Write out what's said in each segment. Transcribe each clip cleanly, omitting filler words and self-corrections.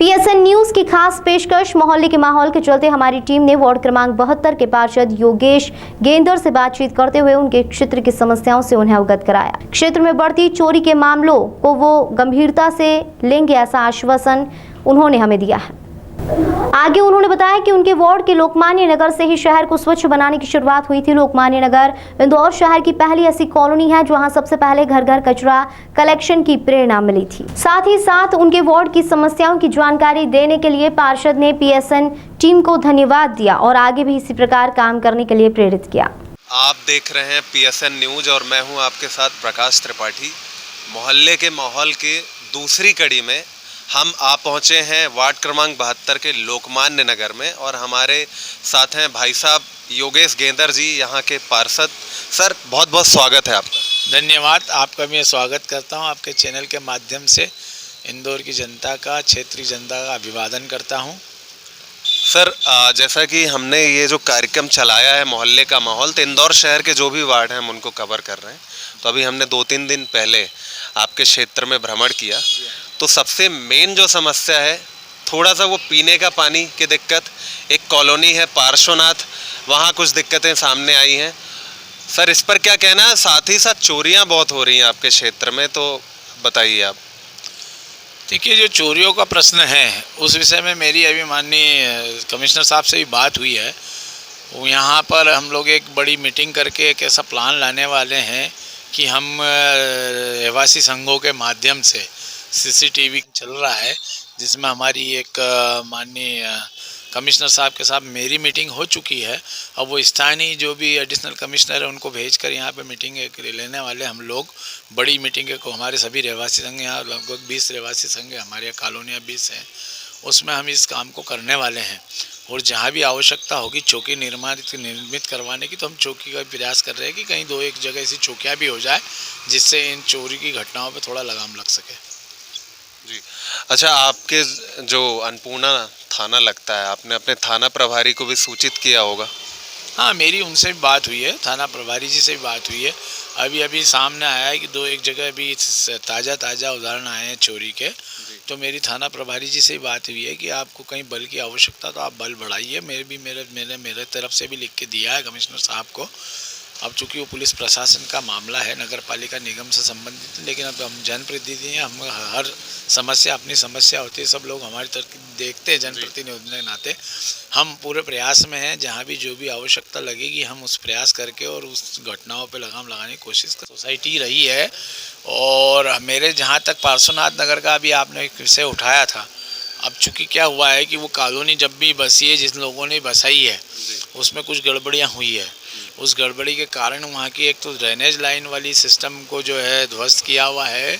PSN news की खास पेशकश। मोहल्ले के माहौल के चलते हमारी टीम ने वार्ड क्रमांक 72 के पार्षद योगेश गेंदर से बातचीत करते हुए उनके क्षेत्र की समस्याओं से उन्हें अवगत कराया। क्षेत्र में बढ़ती चोरी के मामलों को वो गंभीरता से लेंगे, ऐसा आश्वासन उन्होंने हमें दिया है। आगे उन्होंने बताया कि उनके वार्ड के लोकमान्य नगर से ही शहर को स्वच्छ बनाने की शुरुआत हुई थी। लोकमान्य नगर इंदौर शहर की पहली ऐसी कॉलोनी है जहां सबसे पहले घर घर कचरा कलेक्शन की प्रेरणा मिली थी। साथ ही साथ उनके वार्ड की समस्याओं की जानकारी देने के लिए पार्षद ने पीएसएन टीम को धन्यवाद दिया और आगे भी इसी प्रकार काम करने के लिए प्रेरित किया। आप देख रहे हैं पीएसएन न्यूज और मैं हूं आपके साथ प्रकाश त्रिपाठी। मोहल्ले के माहौल के दूसरी कड़ी में हम आ पहुंचे हैं वार्ड क्रमांक 72 के लोकमान्य नगर में और हमारे साथ हैं भाई साहब योगेश गेंदर जी, यहाँ के पार्षद। सर, बहुत बहुत स्वागत है आपका। धन्यवाद। आपका मैं स्वागत करता हूँ आपके चैनल के माध्यम से। इंदौर की जनता का, क्षेत्रीय जनता का अभिवादन करता हूँ। सर, जैसा कि हमने ये जो कार्यक्रम चलाया है मोहल्ले का माहौल, तो इंदौर शहर के जो भी वार्ड हैं हम उनको कवर कर रहे हैं। तो अभी हमने 2-3 दिन पहले आपके क्षेत्र में भ्रमण किया, तो सबसे मेन जो समस्या है थोड़ा सा वो पीने का पानी की दिक्कत। एक कॉलोनी है पार्श्वनाथ, वहाँ कुछ दिक्कतें सामने आई हैं। सर, इस पर क्या कहना है? साथ ही साथ चोरियाँ बहुत हो रही हैं आपके क्षेत्र में, तो बताइए आप। देखिए, जो चोरियों का प्रश्न है उस विषय में मेरी अभी माननीय कमिश्नर साहब से भी बात हुई है। वो यहाँ पर हम लोग एक बड़ी मीटिंग करके एक ऐसा प्लान लाने वाले हैं कि हम रहवासी संघों के माध्यम से सीसीटीवी चल रहा है, जिसमें हमारी एक माननीय कमिश्नर साहब के साथ मेरी मीटिंग हो चुकी है। अब वो स्थानीय जो भी एडिशनल कमिश्नर है उनको भेजकर यहाँ पे मीटिंग लेने वाले हम लोग। बड़ी मीटिंग को हमारे सभी रहवासी संघ, यहाँ लगभग 20 रहवासी संघ है, हमारे यहाँ कॉलोनियाँ 20 हैं, उसमें हम इस काम को करने वाले हैं। और जहाँ भी आवश्यकता होगी चौकी निर्मित करवाने की, तो हम चौकी का प्रयास कर रहे हैं कि कहीं 2-1 जगह ऐसी चौकियाँ भी हो जाए जिससे इन चोरी की घटनाओं पर थोड़ा लगाम लग सके। जी, अच्छा, आपके जो अन्नपूर्णा थाना लगता है, आपने अपने थाना प्रभारी को भी सूचित किया होगा? हाँ, मेरी उनसे भी बात हुई है, थाना प्रभारी जी से भी बात हुई है। अभी सामने आया है कि 2-1 जगह भी ताज़ा उदाहरण आए हैं चोरी के। तो मेरी थाना प्रभारी जी से भी बात हुई है कि आपको कहीं बल की आवश्यकता तो आप बल बढ़ाइए। मेरे तरफ से भी लिख के दिया है कमिश्नर साहब को। अब चूँकि वो पुलिस प्रशासन का मामला है, नगर पालिका निगम से संबंधित, लेकिन अब हम जनप्रतिनिधि हैं, हम हर समस्या, अपनी समस्या होती है, सब लोग हमारी तरफ देखते हैं जनप्रतिनिधि के नाते। हम पूरे प्रयास में हैं, जहाँ भी जो भी आवश्यकता लगेगी हम उस प्रयास करके और उस घटनाओं पे लगाम लगाने की कोशिश कर। सोसाइटी रही है। और मेरे जहाँ तक पार्श्वनाथ नगर का भी आपने एक विषय उठाया था, अब चूँकि क्या हुआ है कि वो कॉलोनी जब भी बसी है, जिन लोगों ने बसाई है उसमें कुछ गड़बड़ियाँ हुई है। उस गड़बड़ी के कारण वहाँ की एक तो ड्रेनेज लाइन वाली सिस्टम को जो है ध्वस्त किया हुआ है,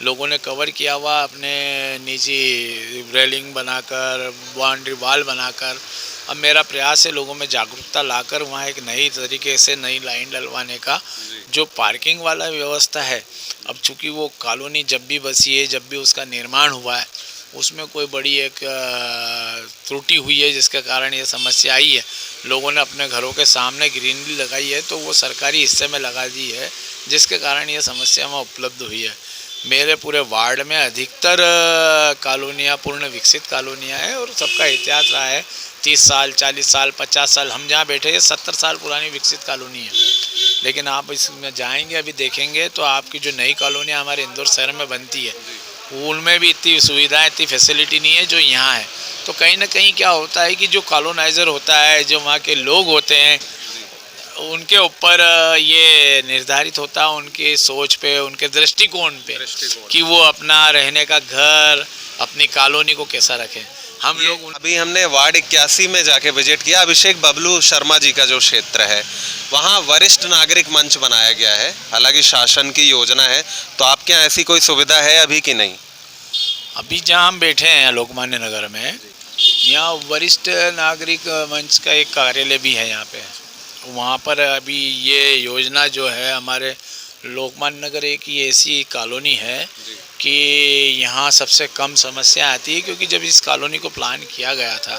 लोगों ने कवर किया हुआ अपने निजी रेलिंग बनाकर, बाउंड्री वॉल बनाकर। अब मेरा प्रयास है लोगों में जागरूकता लाकर वहाँ एक नई तरीके से नई लाइन डलवाने का। जो पार्किंग वाला व्यवस्था है, अब चूँकि वो कॉलोनी जब भी बसी है, जब भी उसका निर्माण हुआ है, उसमें कोई बड़ी एक त्रुटि हुई है जिसके कारण ये समस्या आई है। लोगों ने अपने घरों के सामने ग्रीनरी लगाई है तो वो सरकारी हिस्से में लगा दी है, जिसके कारण ये समस्या में उपलब्ध हुई है। मेरे पूरे वार्ड में अधिकतर कॉलोनियाँ पूर्ण विकसित कॉलोनियाँ हैं और सबका इतिहास रहा है 30 साल, 40 साल, 50 साल। हम जहाँ बैठे हैं 70 साल पुरानी विकसित कॉलोनी है। लेकिन आप इसमें जाएंगे, अभी देखेंगे तो आपकी जो नई कॉलोनियाँ हमारे इंदौर शहर में बनती है, उनमें भी इतनी सुविधाएं, इतनी फैसिलिटी नहीं है जो यहाँ है। तो कहीं ना कहीं क्या होता है कि जो कॉलोनाइज़र होता है, जो वहाँ के लोग होते हैं, उनके ऊपर ये निर्धारित होता है, उनके सोच पे, उनके दृष्टिकोण पे कि वो अपना रहने का घर, अपनी कॉलोनी को कैसा रखें। हम लोग अभी हमने वार्ड 81 में जाके विजिट किया। अभिषेक बबलू शर्मा जी का जो क्षेत्र है, वहाँ वरिष्ठ नागरिक मंच बनाया गया है, हालांकि शासन की योजना है। तो आपके यहाँ ऐसी कोई सुविधा है अभी कि नहीं? अभी जहाँ हम बैठे हैं लोकमान्य नगर में, यहाँ वरिष्ठ नागरिक मंच का एक कार्यालय भी है यहाँ पे। वहाँ पर अभी ये योजना जो है, हमारे लोकमान्य नगर एक ही ऐसी कॉलोनी है कि यहाँ सबसे कम समस्या आती है, क्योंकि जब इस कॉलोनी को प्लान किया गया था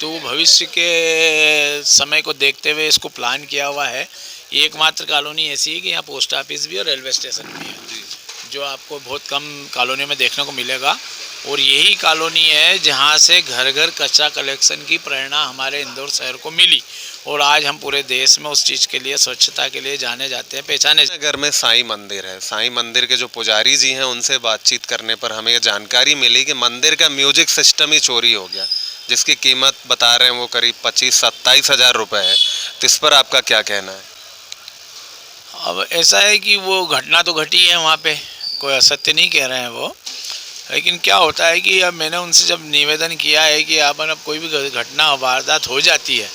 तो भविष्य के समय को देखते हुए इसको प्लान किया हुआ है। एकमात्र कॉलोनी ऐसी है कि यहाँ पोस्ट ऑफिस भी और रेलवे स्टेशन भी है, जो आपको बहुत कम कॉलोनी में देखने को मिलेगा। और यही कॉलोनी है जहाँ से घर घर कचरा कलेक्शन की प्रेरणा हमारे इंदौर शहर को मिली, और आज हम पूरे देश में उस चीज़ के लिए, स्वच्छता के लिए जाने जाते हैं, पहचाने। घर में साईं मंदिर है, साईं मंदिर के जो पुजारी जी हैं उनसे बातचीत करने पर हमें ये जानकारी मिली कि मंदिर का म्यूजिक सिस्टम ही चोरी हो गया, जिसकी कीमत बता रहे हैं वो करीब 25-27 हज़ार रुपये है। तो इस पर आपका क्या कहना है? अब ऐसा है कि वो घटना तो घटी है वहाँ पे, कोई असत्य नहीं कह रहे हैं वो, लेकिन क्या होता है कि अब मैंने उनसे जब निवेदन किया है कि अब कोई भी घटना वारदात हो जाती है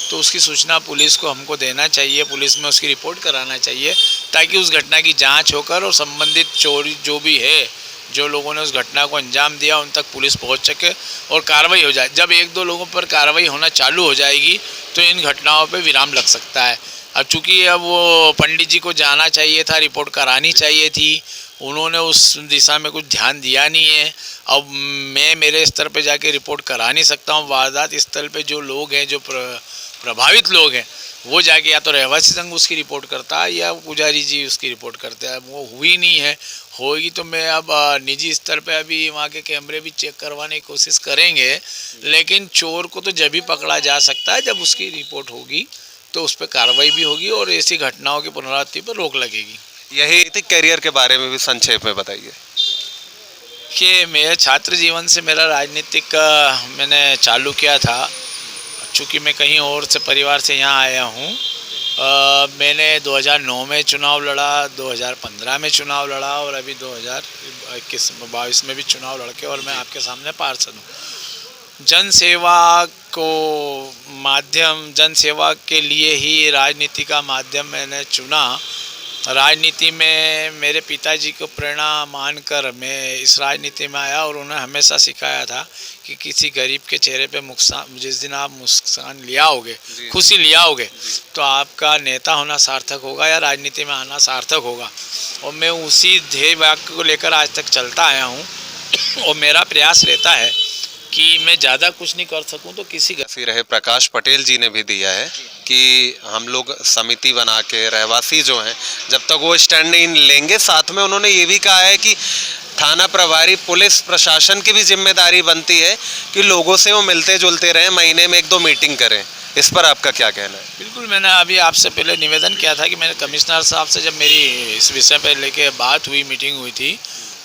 तो उसकी सूचना पुलिस को हमको देना चाहिए, पुलिस में उसकी रिपोर्ट कराना चाहिए, ताकि उस घटना की जांच होकर और संबंधित चोरी जो भी है, जो लोगों ने उस घटना को अंजाम दिया, उन तक पुलिस पहुंच सके और कार्रवाई हो जाए। जब एक दो लोगों पर कार्रवाई होना चालू हो जाएगी तो इन घटनाओं पे विराम लग सकता है। अब चूँकि अब वो पंडित जी को जाना चाहिए था, रिपोर्ट करानी चाहिए थी, उन्होंने उस दिशा में कुछ ध्यान दिया नहीं है। अब मैं मेरे स्तर पे जाके रिपोर्ट करा नहीं सकता हूँ। वारदात स्थल पे जो लोग हैं, जो प्रभावित लोग हैं, वो जाके या तो रहवासी संघ उसकी रिपोर्ट करता है या पुजारी जी उसकी रिपोर्ट करते हैं। वो हुई नहीं है, होगी तो मैं अब निजी स्तर पे अभी वहाँ के कैमरे भी चेक करवाने की कोशिश करेंगे, लेकिन चोर को तो जब भी पकड़ा जा सकता है जब उसकी रिपोर्ट होगी, तो उस पर कार्रवाई भी होगी और ऐसी घटनाओं की पुनरावृत्ति पर रोक लगेगी। यही करियर के बारे में भी संक्षेप में बताइए। कि मेरे छात्र जीवन से मेरा राजनीतिक मैंने चालू किया था, चूँकि मैं कहीं और से परिवार से यहाँ आया हूँ। मैंने 2009 में चुनाव लड़ा, 2015 में चुनाव लड़ा और अभी 2021-22 में भी चुनाव लड़के और मैं आपके सामने पार्षद हूँ। जन सेवा के लिए ही राजनीति का माध्यम मैंने चुना। राजनीति में मेरे पिताजी को प्रेरणा मानकर मैं इस राजनीति में आया और उन्होंने हमेशा सिखाया था कि किसी गरीब के चेहरे पे जिस दिन आप मुस्कान लिया होगे, खुशी लिया होगे, तो आपका नेता होना सार्थक होगा या राजनीति में आना सार्थक होगा। और मैं उसी ध्येय वाक्य को लेकर आज तक चलता आया हूँ और मेरा प्रयास रहता है कि मैं ज़्यादा कुछ नहीं कर सकूं तो किसी ऐसे रहे। प्रकाश पटेल जी ने भी दिया है कि हम लोग समिति बना के, रहवासी जो हैं जब तक वो स्टैंड नहीं लेंगे, साथ में उन्होंने ये भी कहा है कि थाना प्रभारी, पुलिस प्रशासन की भी जिम्मेदारी बनती है कि लोगों से वो मिलते जुलते रहें, महीने में 1-2 मीटिंग करें। इस पर आपका क्या कहना है? बिल्कुल, मैंने अभी आपसे पहले निवेदन किया था कि मैंने कमिश्नर साहब से जब मेरी इस विषय पर लेके बात हुई, मीटिंग हुई थी,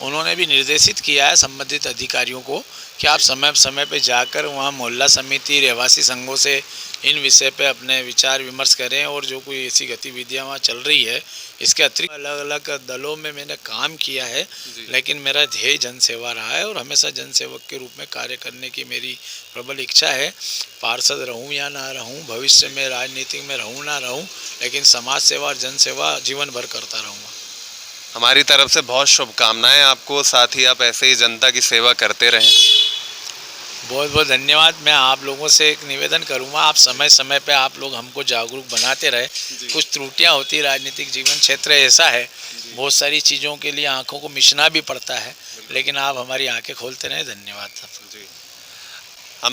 उन्होंने भी निर्देशित किया है संबंधित अधिकारियों को कि आप समय पे जाकर वहाँ मोहल्ला समिति, रहवासी संघों से इन विषय पे अपने विचार विमर्श करें और जो कोई ऐसी गतिविधियाँ वहाँ चल रही है। इसके अतिरिक्त अलग अलग दलों में मैंने काम किया है, लेकिन मेरा ध्येय जनसेवा रहा है और हमेशा जनसेवक के रूप में कार्य करने की मेरी प्रबल इच्छा है। पार्षद रहूँ या ना रहूँ, भविष्य में राजनीति में रहूँ ना रहूँ, लेकिन समाज सेवा और जनसेवा जीवन भर करता रहूँगा। हमारी तरफ से बहुत शुभकामनाएं आपको, साथ ही आप ऐसे ही जनता की सेवा करते रहें। बहुत बहुत धन्यवाद। मैं आप लोगों से एक निवेदन करूंगा, आप समय समय पे आप लोग हमको जागरूक बनाते रहे। कुछ त्रुटियां होती, राजनीतिक जीवन क्षेत्र ऐसा है, बहुत सारी चीज़ों के लिए आंखों को मिचना भी पड़ता है, लेकिन आप हमारी आंखें खोलते रहें। धन्यवाद।